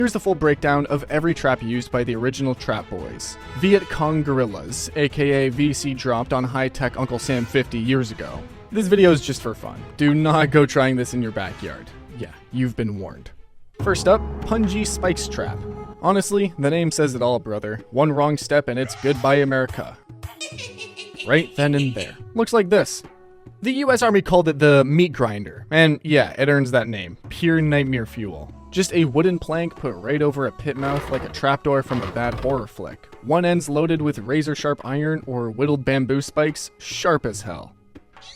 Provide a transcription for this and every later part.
Here's the full breakdown of every trap used by the original Trap Boys. Viet Cong guerrillas, aka VC dropped on high-tech Uncle Sam 50 years ago. This video is just for fun. Do not go trying this in your backyard. Yeah, you've been warned. First up, Punji Spikes Trap. Honestly, the name says it all, brother. One wrong step and it's goodbye America. Right then and there. Looks like this. The US Army called it the meat grinder, and yeah, it earns that name. Pure nightmare fuel. Just a wooden plank put right over a pit mouth like a trapdoor from a bad horror flick. One end's loaded with razor-sharp iron or whittled bamboo spikes, sharp as hell.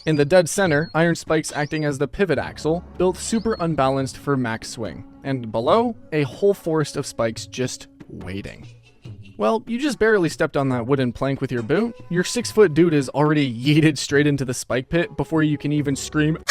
In the dead center, iron spikes acting as the pivot axle, built super unbalanced for max swing. And below, a whole forest of spikes just waiting. Well, you just barely stepped on that wooden plank with your boot. Your 6-foot dude is already yeeted straight into the spike pit before you can even scream.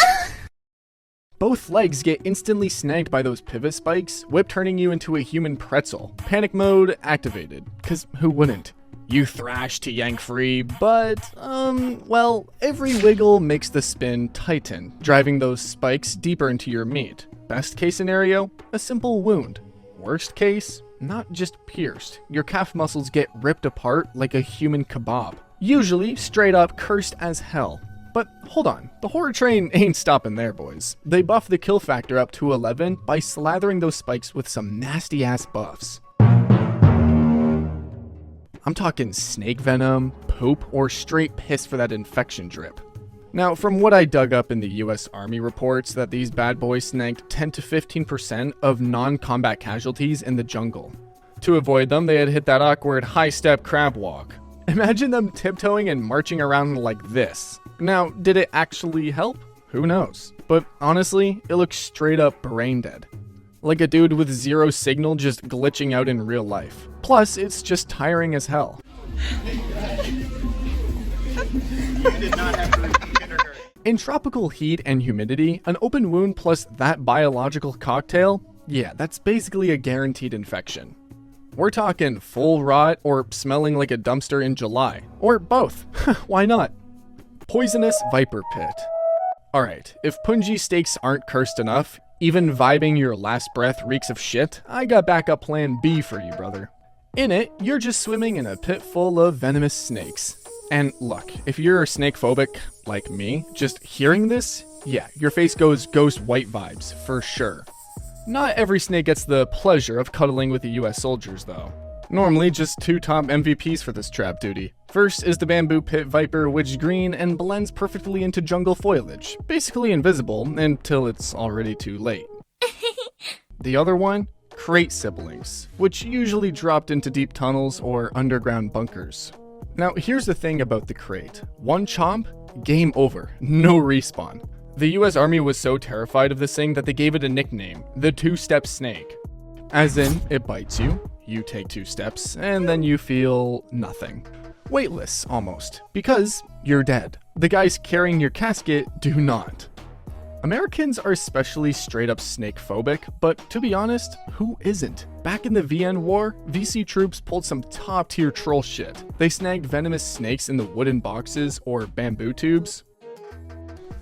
Both legs get instantly snagged by those pivot spikes, whip turning you into a human pretzel. Panic mode activated, cause who wouldn't? You thrash to yank free, but, well, every wiggle makes the spin tighten, driving those spikes deeper into your meat. Best case scenario, a simple wound. Worst case, not just pierced. Your calf muscles get ripped apart like a human kebab. Usually straight up cursed as hell. But hold on, the horror train ain't stopping there, boys. They buff the kill factor up to 11 by slathering those spikes with some nasty ass buffs. I'm talking snake venom, poop, or straight piss for that infection drip. Now, from what I dug up in the US Army reports, that these bad boys snagged 10 to 15% of non-combat casualties in the jungle. To avoid them, they had hit that awkward high-step crab walk. Imagine them tiptoeing and marching around like this. Now, did it actually help? Who knows? But honestly, it looks straight up brain dead. Like a dude with zero signal just glitching out in real life. Plus, it's just tiring as hell. In tropical heat and humidity, an open wound plus that biological cocktail, yeah, that's basically a guaranteed infection. We're talking full rot or smelling like a dumpster in July. Or both. Why not? Poisonous Viper Pit. Alright, if Punji steaks aren't cursed enough, even vibing your last breath reeks of shit, I got backup plan B for you, brother. In it, you're just swimming in a pit full of venomous snakes. And look, if you're snake phobic, like me, just hearing this, yeah, your face goes ghost white vibes, for sure. Not every snake gets the pleasure of cuddling with the US soldiers, though. Normally, just two top MVPs for this trap duty. First is the Bamboo Pit Viper, which green and blends perfectly into jungle foliage, basically invisible until it's already too late. The other one? Crate siblings, which usually dropped into deep tunnels or underground bunkers. Now, here's the thing about the crate. One chomp, game over, no respawn. The US Army was so terrified of this thing that they gave it a nickname, the two-step snake. As in, it bites you, you take 2 steps, and then you feel nothing. Weightless, almost, because you're dead. The guys carrying your casket do not. Americans are especially straight up snake phobic, but to be honest, who isn't? Back in the VN War, VC troops pulled some top tier troll shit. They snagged venomous snakes in the wooden boxes or bamboo tubes,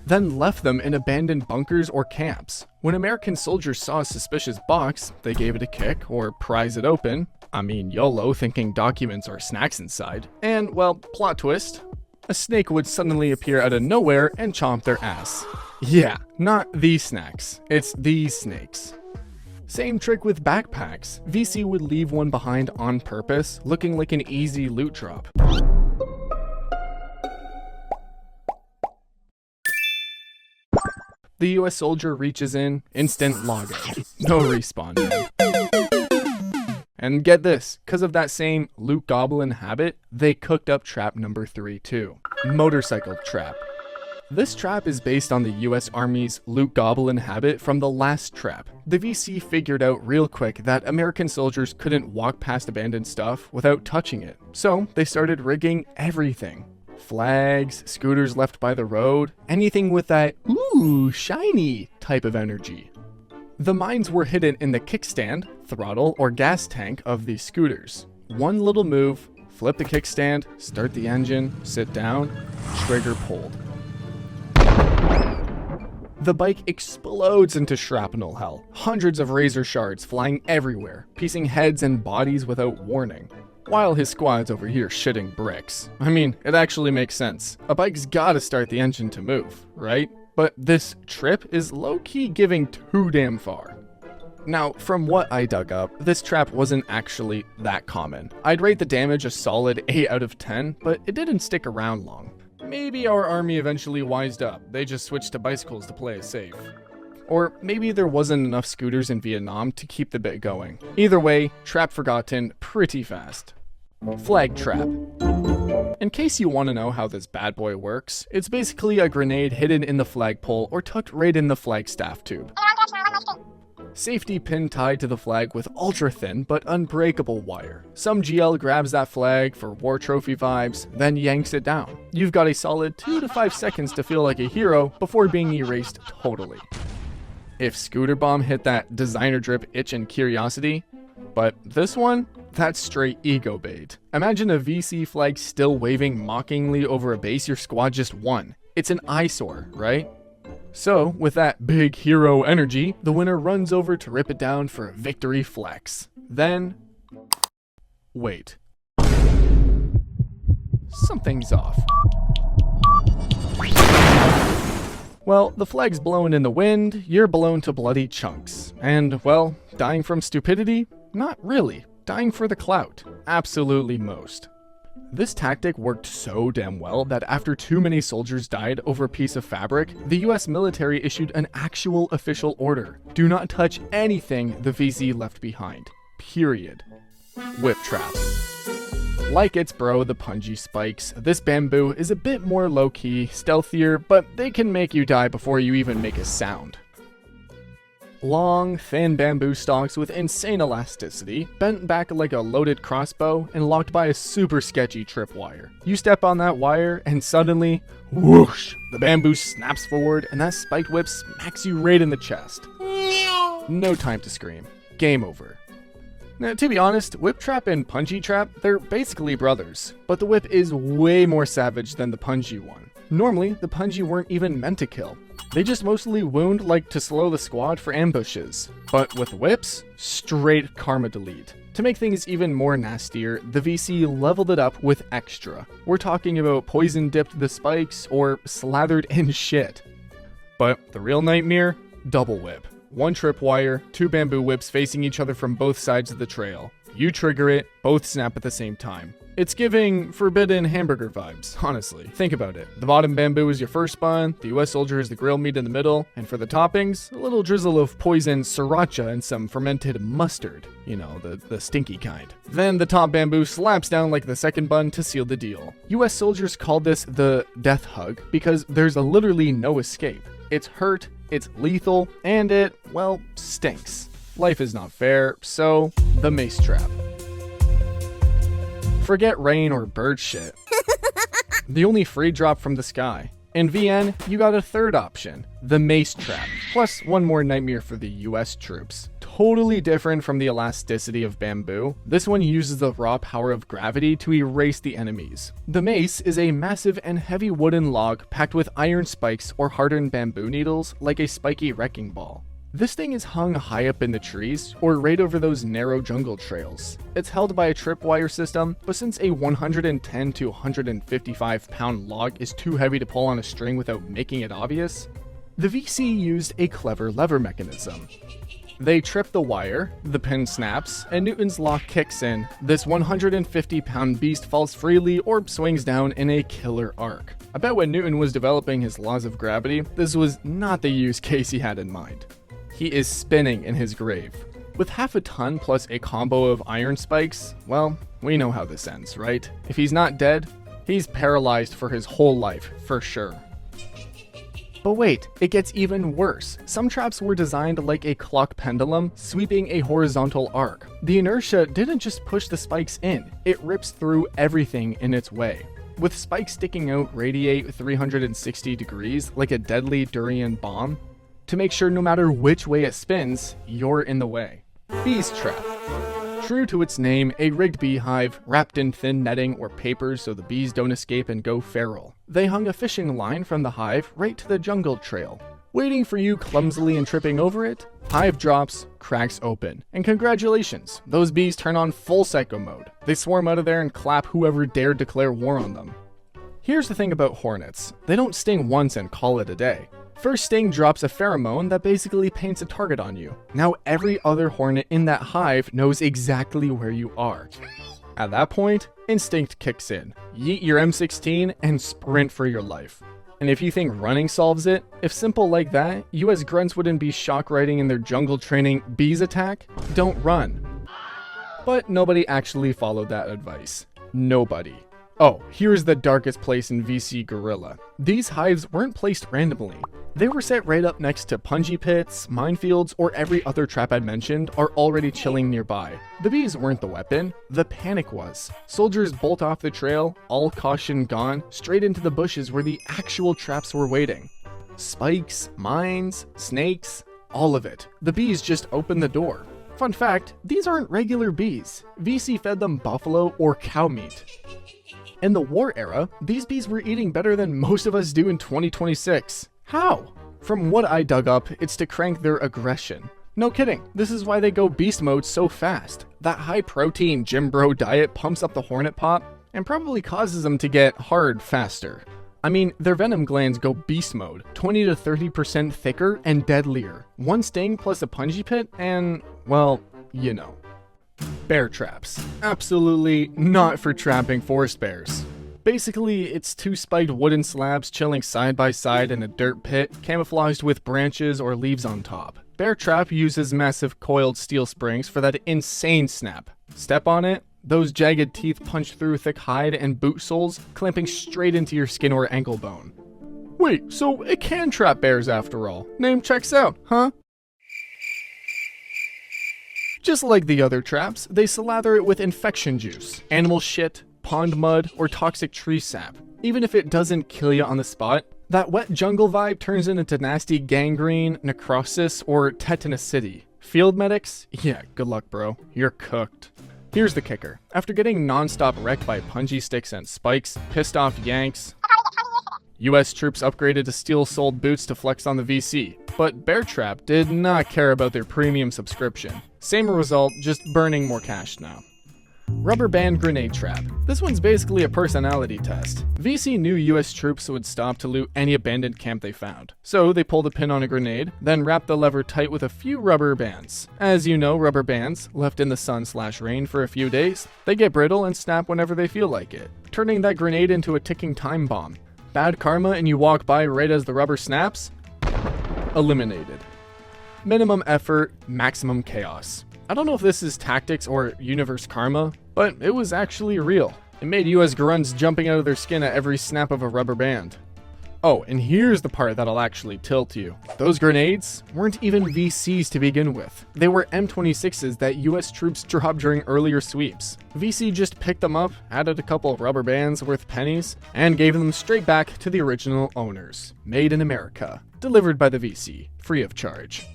then left them in abandoned bunkers or camps. When American soldiers saw a suspicious box, they gave it a kick or prized it open. I mean, YOLO, thinking documents or snacks inside. And, well, plot twist, a snake would suddenly appear out of nowhere and chomp their ass. Yeah, not these snacks, it's these snakes. Same trick with backpacks. VC would leave one behind on purpose, looking like an easy loot drop. The US soldier reaches in, instant logout. No respawn, man. And get this, because of that same loot goblin habit, they cooked up trap number 3 too. Motorcycle trap. This trap is based on the US Army's loot goblin habit from the last trap. The VC figured out real quick that American soldiers couldn't walk past abandoned stuff without touching it. So they started rigging everything. Flags, scooters left by the road, anything with that, ooh, shiny type of energy. The mines were hidden in the kickstand, throttle, or gas tank of these scooters. One little move, flip the kickstand, start the engine, sit down, trigger pulled. The bike explodes into shrapnel hell, hundreds of razor shards flying everywhere, piecing heads and bodies without warning. While his squad's over here shitting bricks. I mean, it actually makes sense. A bike's gotta start the engine to move, right? But this trip is low-key giving too damn far. Now, from what I dug up, this trap wasn't actually that common. I'd rate the damage a solid 8 out of 10, but it didn't stick around long. Maybe our army eventually wised up. They just switched to bicycles to play it safe. Or maybe there wasn't enough scooters in Vietnam to keep the bit going. Either way, trap forgotten pretty fast. Flag trap. In case you want to know how this bad boy works, it's basically a grenade hidden in the flagpole or tucked right in the flagstaff tube. Safety pin tied to the flag with ultra thin but unbreakable wire. Some GL grabs that flag for war trophy vibes, then yanks it down. You've got a solid 2 to 5 seconds to feel like a hero before being erased totally. If Scooter Bomb hit that designer drip itch and curiosity, but this one, that's straight ego bait. Imagine a VC flag still waving mockingly over a base your squad just won. It's an eyesore, right? So, with that big hero energy, the winner runs over to rip it down for a victory flex. Then, wait. Something's off. Well, the flag's blowing in the wind, you're blown to bloody chunks. And, well, dying from stupidity? Not really. Dying for the clout. Absolutely most. This tactic worked so damn well that after too many soldiers died over a piece of fabric, the US military issued an actual official order. Do not touch anything the VZ left behind. Period. Whip trap. Like its bro, the punji spikes, this bamboo is a bit more low-key, stealthier, but they can make you die before you even make a sound. Long, thin bamboo stalks with insane elasticity, bent back like a loaded crossbow, and locked by a super sketchy tripwire. You step on that wire, and suddenly, whoosh, the bamboo snaps forward, and that spiked whip smacks you right in the chest. No time to scream. Game over. Now, to be honest, whip trap and punji trap, they're basically brothers, but the whip is way more savage than the punji one. Normally, the punji weren't even meant to kill. They just mostly wound like to slow the squad for ambushes. But with whips, straight karma delete. To make things even more nastier, the VC leveled it up with extra. We're talking about poison dipped the spikes or slathered in shit. But the real nightmare? Double whip. One tripwire, 2 bamboo whips facing each other from both sides of the trail. You trigger it, both snap at the same time. It's giving forbidden hamburger vibes, honestly. Think about it. The bottom bamboo is your first bun, the US soldier is the grill meat in the middle, and for the toppings, a little drizzle of poisoned sriracha and some fermented mustard. You know, the stinky kind. Then the top bamboo slaps down like the second bun to seal the deal. US soldiers call this the death hug because there's literally no escape. It's hurt, it's lethal, and it, well, stinks. Life is not fair, so the mace trap. Forget rain or bird shit. The only free drop from the sky. In VN, you got a third option, the mace trap, plus one more nightmare for the US troops. Totally different from the elasticity of bamboo, this one uses the raw power of gravity to erase the enemies. The mace is a massive and heavy wooden log packed with iron spikes or hardened bamboo needles like a spiky wrecking ball. This thing is hung high up in the trees, or right over those narrow jungle trails. It's held by a tripwire system, but since a 110 to 155 pound log is too heavy to pull on a string without making it obvious, the VC used a clever lever mechanism. They trip the wire, the pin snaps, and Newton's law kicks in. This 150 pound beast falls freely or swings down in a killer arc. I bet when Newton was developing his laws of gravity, this was not the use case he had in mind. He is spinning in his grave. With half a ton plus a combo of iron spikes, well, we know how this ends, right? If he's not dead, he's paralyzed for his whole life, for sure. But wait, it gets even worse. Some traps were designed like a clock pendulum, sweeping a horizontal arc. The inertia didn't just push the spikes in, it rips through everything in its way. With spikes sticking out radiate 360 degrees like a deadly durian bomb, to make sure no matter which way it spins, you're in the way. Bees trap. True to its name, a rigged beehive wrapped in thin netting or paper so the bees don't escape and go feral. They hung a fishing line from the hive right to the jungle trail. Waiting for you clumsily and tripping over it, hive drops, cracks open, and congratulations, those bees turn on full psycho mode. They swarm out of there and clap whoever dared declare war on them. Here's the thing about hornets, they don't sting once and call it a day. First sting drops a pheromone that basically paints a target on you. Now every other hornet in that hive knows exactly where you are. At that point, instinct kicks in. Yeet your M16 and sprint for your life. And if you think running solves it, if simple like that, US grunts wouldn't be shock riding in their jungle training bees attack, don't run. But nobody actually followed that advice. Nobody. Oh, here's the darkest place in VC Guerrilla. These hives weren't placed randomly. They were set right up next to punji pits, minefields, or every other trap I mentioned are already chilling nearby. The bees weren't the weapon, the panic was. Soldiers bolt off the trail, all caution gone, straight into the bushes where the actual traps were waiting. Spikes, mines, snakes, all of it. The bees just opened the door. Fun fact, these aren't regular bees. VC fed them buffalo or cow meat. In the war era, these bees were eating better than most of us do in 2026. How? From what I dug up, it's to crank their aggression. No kidding, this is why they go beast mode so fast. That high protein gym bro diet pumps up the hornet pop and probably causes them to get hard faster. I mean, their venom glands go beast mode, 20 to 30% thicker and deadlier. One sting plus a punji pit and, well, you know. Bear traps. Absolutely not for trapping forest bears. Basically, it's two spiked wooden slabs chilling side by side in a dirt pit, camouflaged with branches or leaves on top. Bear trap uses massive coiled steel springs for that insane snap. Step on it, those jagged teeth punch through thick hide and boot soles, clamping straight into your skin or ankle bone. Wait, so it can trap bears after all. Name checks out, huh? Just like the other traps, they slather it with infection juice, animal shit, pond mud, or toxic tree sap. Even if it doesn't kill you on the spot, that wet jungle vibe turns into nasty gangrene, necrosis, or tetanicity. Field medics? Yeah, good luck bro, you're cooked. Here's the kicker. After getting non-stop wrecked by punji sticks and spikes, pissed off Yanks, US troops upgraded to steel-soled boots to flex on the VC, but Bear Trap did not care about their premium subscription. Same result, just burning more cash now. Rubber band grenade trap. This one's basically a personality test. VC knew US troops would stop to loot any abandoned camp they found. So they pulled a pin on a grenade, then wrapped the lever tight with a few rubber bands. As you know, rubber bands, left in the sun/rain for a few days, they get brittle and snap whenever they feel like it, turning that grenade into a ticking time bomb. Bad karma and you walk by right as the rubber snaps? Eliminated. Minimum effort, maximum chaos. I don't know if this is tactics or universe karma, but it was actually real. It made US grunts jumping out of their skin at every snap of a rubber band. Oh, and here's the part that'll actually tilt you. Those grenades weren't even VCs to begin with. They were M26s that US troops dropped during earlier sweeps. VC just picked them up, added a couple of rubber bands worth pennies, and gave them straight back to the original owners. Made in America. Delivered by the VC, free of charge.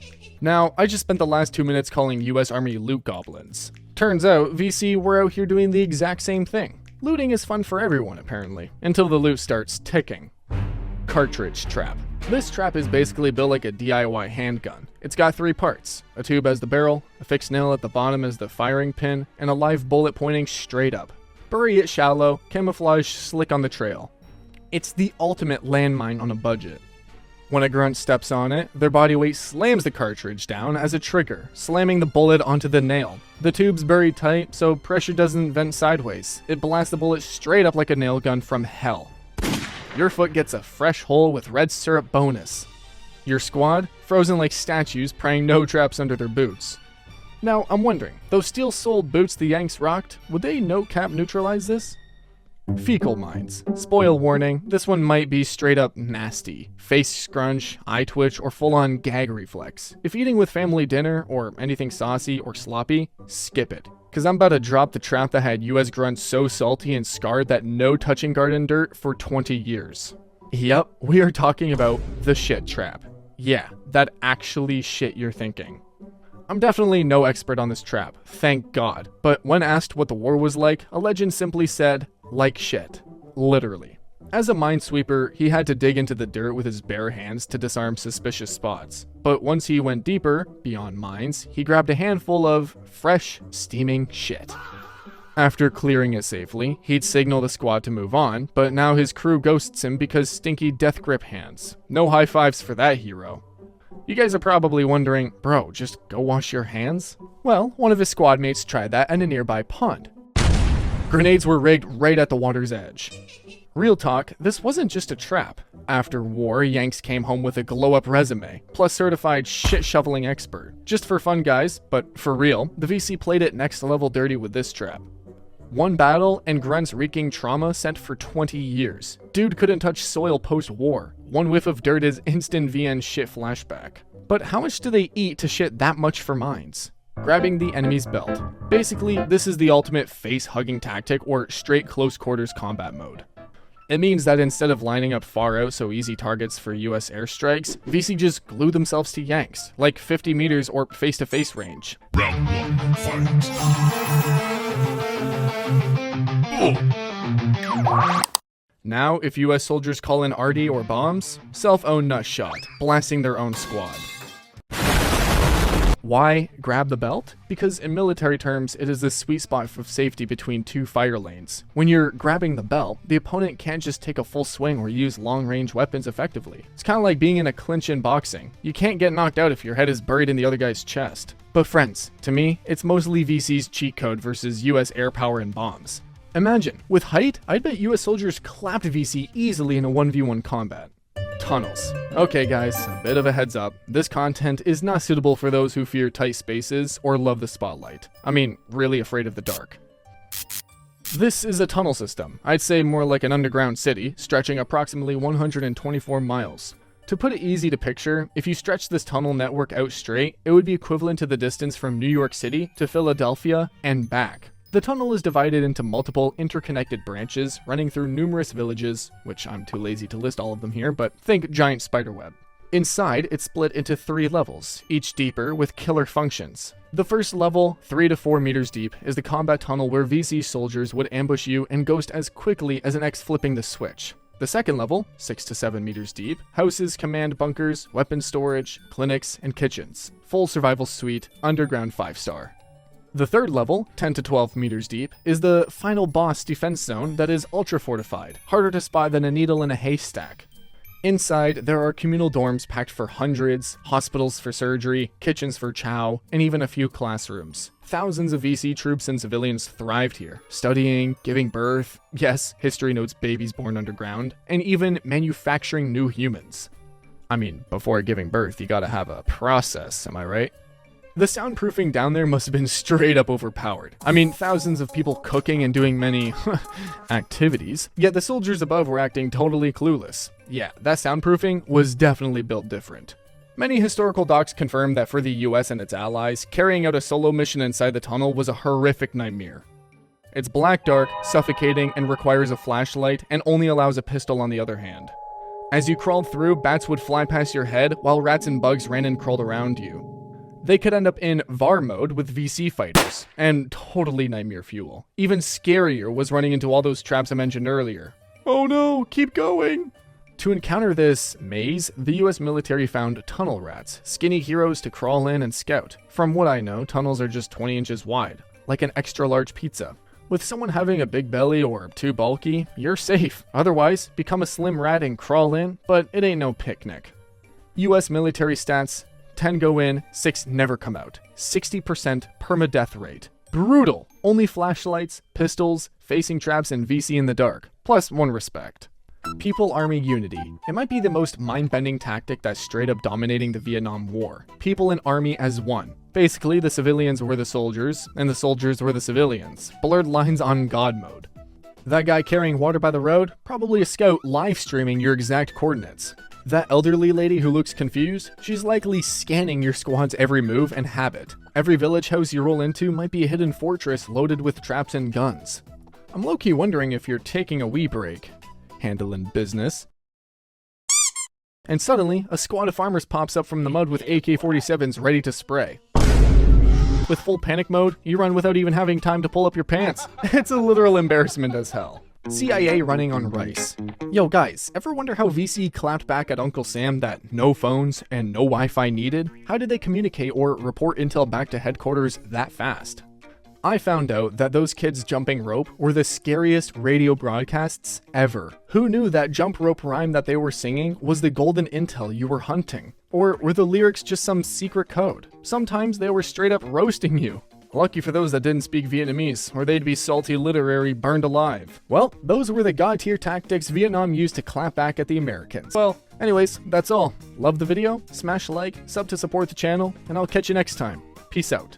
Now, I just spent the last 2 minutes calling US Army loot goblins. Turns out, VC were out here doing the exact same thing. Looting is fun for everyone, apparently, until the loot starts ticking. Cartridge trap. This trap is basically built like a DIY handgun. It's got 3 parts, a tube as the barrel, a fixed nail at the bottom as the firing pin, and a live bullet pointing straight up. Bury it shallow, camouflage slick on the trail. It's the ultimate landmine on a budget. When a grunt steps on it, their body weight slams the cartridge down as a trigger, slamming the bullet onto the nail. The tube's buried tight, so pressure doesn't vent sideways. It blasts the bullet straight up like a nail gun from hell. Your foot gets a fresh hole with red syrup bonus. Your squad, frozen like statues, praying no traps under their boots. Now, I'm wondering, those steel-soled boots the Yanks rocked, would they no-cap neutralize this? Fecal mines. Spoil warning, this one might be straight up nasty. Face scrunch, eye twitch, or full-on gag reflex. If eating with family dinner, or anything saucy or sloppy, skip it. Cause I'm about to drop the trap that had US grunts so salty and scarred that no touching garden dirt for 20 years. Yep, we are talking about the shit trap. Yeah, that actually shit you're thinking. I'm definitely no expert on this trap, thank God, but when asked what the war was like, a legend simply said, like shit. Literally. As a minesweeper, he had to dig into the dirt with his bare hands to disarm suspicious spots. But once he went deeper, beyond mines, he grabbed a handful of fresh, steaming shit. After clearing it safely, he'd signal the squad to move on, but now his crew ghosts him because stinky death grip hands. No high fives for that hero. You guys are probably wondering, bro, just go wash your hands? Well, one of his squad mates tried that at a nearby pond. Grenades were rigged right at the water's edge. Real talk, this wasn't just a trap. After war, Yanks came home with a glow-up resume, plus certified shit-shoveling expert. Just for fun, guys, but for real, the VC played it next level dirty with this trap. One battle, and grunts wreaking trauma sent for 20 years. Dude couldn't touch soil post-war. One whiff of dirt is instant VN shit flashback. But how much do they eat to shit that much for mines? Grabbing the enemy's belt. Basically, this is the ultimate face-hugging tactic or straight close-quarters combat mode. It means that instead of lining up far out so easy targets for US airstrikes, VC just glue themselves to Yanks, like 50 meters or face-to-face range. Round one, fight. Now, if US soldiers call in RD or bombs, self-owned nut shot, blasting their own squad. Why grab the belt? Because in military terms, it is the sweet spot of safety between two fire lanes. When you're grabbing the belt, the opponent can't just take a full swing or use long-range weapons effectively. It's kind of like being in a clinch in boxing. You can't get knocked out if your head is buried in the other guy's chest. But friends, to me, it's mostly VC's cheat code versus US air power and bombs. Imagine, with height, I'd bet US soldiers clapped VC easily in a 1v1 combat. Tunnels. Okay guys, a bit of a heads up. This content is not suitable for those who fear tight spaces or love the spotlight. I mean, really afraid of the dark. This is a tunnel system. I'd say more like an underground city, stretching approximately 124 miles. To put it easy to picture, if you stretch this tunnel network out straight, it would be equivalent to the distance from New York City to Philadelphia and back. The tunnel is divided into multiple interconnected branches running through numerous villages, which I'm too lazy to list all of them here, but think giant spiderweb. Inside, it's split into 3 levels, each deeper with killer functions. The first level, 3 to 4 meters deep, is the combat tunnel where VC soldiers would ambush you and ghost as quickly as an X flipping the switch. The second level, 6 to 7 meters deep, houses command bunkers, weapon storage, clinics, and kitchens. Full survival suite, underground 5-star. The third level, 10 to 12 meters deep, is the final boss defense zone that is ultra fortified, harder to spot than a needle in a haystack. Inside, there are communal dorms packed for hundreds, hospitals for surgery, kitchens for chow, and even a few classrooms. Thousands of VC troops and civilians thrived here, studying, giving birth, yes, history notes babies born underground, and even manufacturing new humans. I mean, before giving birth, you gotta have a process, am I right? The soundproofing down there must have been straight up overpowered. I mean, thousands of people cooking and doing many activities, yet the soldiers above were acting totally clueless. Yeah, that soundproofing was definitely built different. Many historical docs confirm that for the US and its allies, carrying out a solo mission inside the tunnel was a horrific nightmare. It's black dark, suffocating, and requires a flashlight, and only allows a pistol on the other hand. As you crawled through, bats would fly past your head, while rats and bugs ran and crawled around you. They could end up in VAR mode with VC fighters, and totally nightmare fuel. Even scarier was running into all those traps I mentioned earlier. Oh no, keep going! To encounter this maze, the US military found tunnel rats, skinny heroes to crawl in and scout. From what I know, tunnels are just 20 inches wide, like an extra large pizza. With someone having a big belly or too bulky, you're safe. Otherwise, become a slim rat and crawl in, but it ain't no picnic. US military stats: 10 go in, 6 never come out. 60% permadeath rate. Brutal! Only flashlights, pistols, facing traps, and VC in the dark. Plus 1 respect. People-Army unity. It might be the most mind-bending tactic that's straight up dominating the Vietnam War. People and army as one. Basically, the civilians were the soldiers, and the soldiers were the civilians. Blurred lines on God mode. That guy carrying water by the road? Probably a scout live streaming your exact coordinates. That elderly lady who looks confused? She's likely scanning your squad's every move and habit. Every village house you roll into might be a hidden fortress loaded with traps and guns. I'm low-key wondering if you're taking a wee break, handling business. And suddenly, a squad of farmers pops up from the mud with AK-47s ready to spray. With full panic mode, you run without even having time to pull up your pants. It's a literal embarrassment as hell. CIA running on rice. Yo guys, ever wonder how VC clapped back at Uncle Sam that no phones and no Wi-Fi needed? How did they communicate or report intel back to headquarters that fast? I found out that those kids jumping rope were the scariest radio broadcasts ever. Who knew that jump rope rhyme that they were singing was the golden intel you were hunting? Or were the lyrics just some secret code? Sometimes they were straight up roasting you. Lucky for those that didn't speak Vietnamese, or they'd be salty literary burned alive. Well, those were the god-tier tactics Vietnam used to clap back at the Americans. Well, anyways, that's all. Love the video? Smash a like, sub to support the channel, and I'll catch you next time. Peace out.